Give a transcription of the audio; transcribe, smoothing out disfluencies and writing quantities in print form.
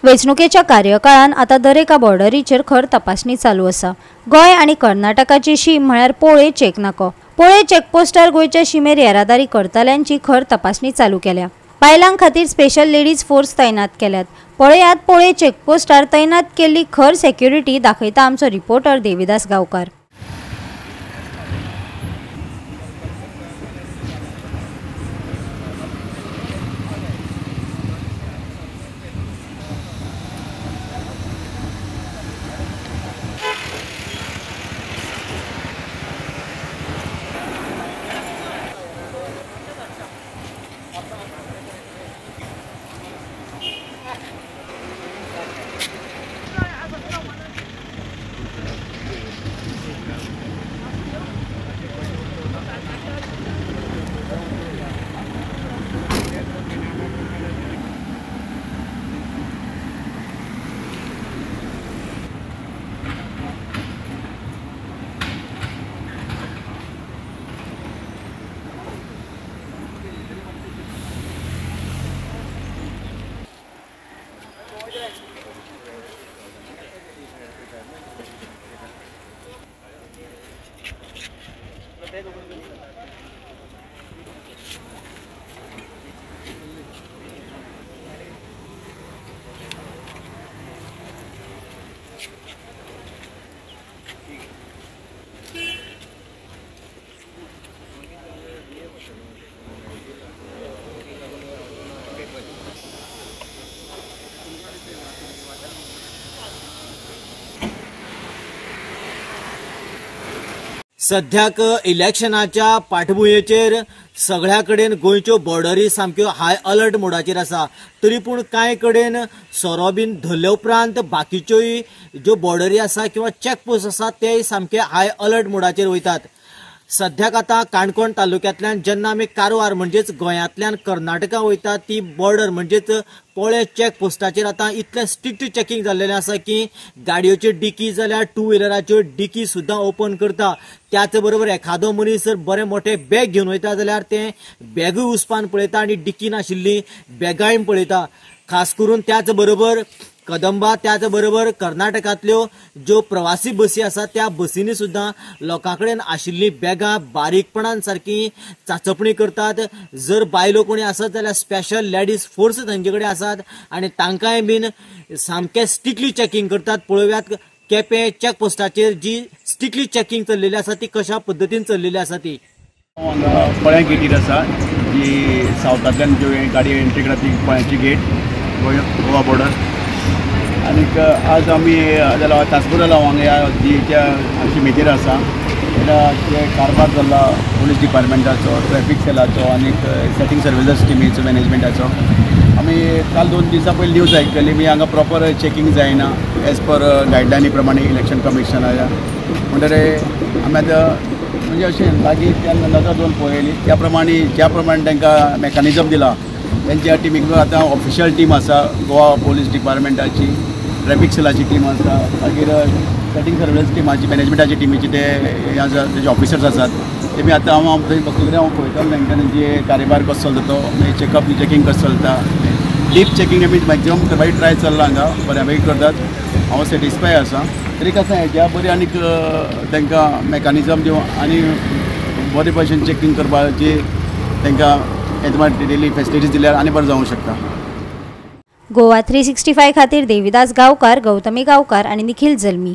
वेंचणुकेच्या कार्यकाळान आता दरेका बॉर्डरीचेर खर तपासणी चालू आसा। गोय आणि कर्नाटकाची शीम म्हळ्यार पोळे चेक नाको। पोळे चेकपोस्टार गोयच्या शीमेर येरादारी करतल्यांची खर तपासणी चालू केल्या। बायलां खातीर स्पेशल लेडीज फोर्स तैनात केल्यात। पळयात पोळे चेकपोस्टार तैनात केल्ली खर सेक्युरिटी दाखयता आमचो रिपोर्टर देविदास गावकार। सध्याक इलेक्शनाच्या पाठभुयेचेर सगळ्या कडेन गोंयच्यो बॉर्डरी सामक्यो हाय अलर्ट मोडाचेर आसा। तरी पूण कांय कडेन सोरो बीन धरले उपरांत बाकीच्योय ज्यो बॉर्डरी आसा किंवा चेकपोस्ट आसा तेय सामके हाय अलर्ट मोडाचेर वयतात। सध्याक आता काणकोण तालुक्यांतल्यान जेन्ना आमी कारवार म्हणजेच गोंयांतल्यान कर्नाटका वयता ती बॉर्डर म्हणजेच पोळे चेक पोस्टाचेर आता इतलें स्ट्रिक्ट चेकिंग जाल्लेलें आसा की गाडयोच्यो डिकी जाल्यार टू व्हिलराच्यो डिकी सुद्दां ओपन करता। त्याच बरोबर एखादो मनीस जर बरें मोठे बॅग घेवन वयता जाल्यार तें बॅगूय उस्पान पळयता आनी डिकी नाशिल्ली बॅगाय पळयता। खास करून त्याच बरोबर कदंबा त्याच बरोबर कर्नाटकांतल्यो ज्यो प्रवासी बसी आसा त्या बसींनी सुद्दां लोकां कडेन आशिल्ली बॅगां बारीकपणान सारकी चाचपणी करतात। जर बायलो कोणी आसत जाल्यार स्पेशल लेडीज फोर्स तांचे कडेन आसात आनी तांकांय बीन सामकें स्ट्रिक्टली चेकिंग करतात। पळोवयात केपें चेक पोस्टाचेर जी स्ट्रिक्टली चेकिंग चल्लेली आसा ती कशा पद्दतीन चल्लेली आसा ती। पळ्या गेटीर आसा जी सावथांतल्यान ज्यो गाडी एंट्री करता ती पळ्याची गेट गोवा बॉर्डर। आनीक आज आमी जाल्यार तासभर जाला हांगा जी त्या शिमेचेर आसा जे कारभार जाल्ला पुलीस डिपार्टमेंटाचो ट्रॅफिक सेलाचो आनीक सेटींग सर्विसेस टिमीचो मॅनेजमेंटाचो। आमी काल 2 दिसां पयलीं न्यूज आयकल्ली मी हांगा प्रॉपर चेकिंग जायना एज पर गायडलायनी प्रमाणे इलेक्शन कमिशनाच्या म्हणटकीर आमी आतां म्हणजे अशें लागीं त्या नजर दवरून पळयली त्या प्रमाणे ज्या प्रमाणे तांकां मेकॅनिजम दिला त्यांच्या टीमीक आतां ऑफिशियल टीम आसा गोवा पुलीस डिपार्टमेंटाची ट्रॅफिक सेलाची टीम आसा मागीर सेटींग सर्विस टिमाची मॅनेजमेंटाची टीमीची ते आसा तेजे ऑफिसर्स आसात तेमी आतां हांव थंय बसले हांव पळयतां तांकां कारभार कसो चलता तो मागीर चेकींग कसो चलता डीप चेकींग आमी मॅक्झिमम करपाची ट्राय चल्ला हांगा बऱ्यापैकी करतात। हांव सॅटिस्फाय आसा तरी कशें हेज्या बरी आनीक तांकां मेकॅनिजम दिवन आनी बरे भशेन चेकींग करपाची तांकां डेली फेसिलिटीज दिल्यार आनी बरें जावंक शकता। गोवा 365 खातीर देविदास गावकार, गौतमी गावकार आणि निखिल जल्मी।